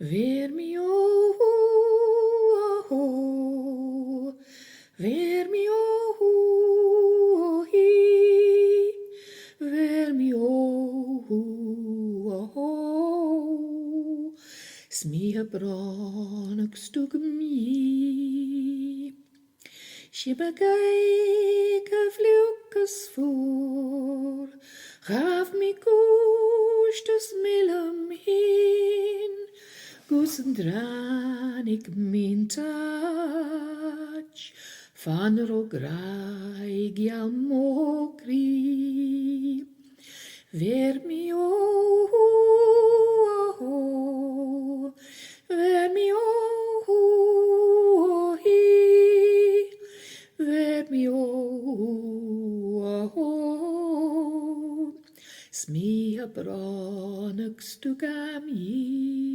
Weer me oh, weer me oh, weer me oh, smie branik stuk me. She bekijken vlugjes voor, gaf me koest de smillen heen, gussen dran ik mijn touch, van rograig jal mokri, weer me oh, weer me oh, weer me oh, smie branik stuk aan je.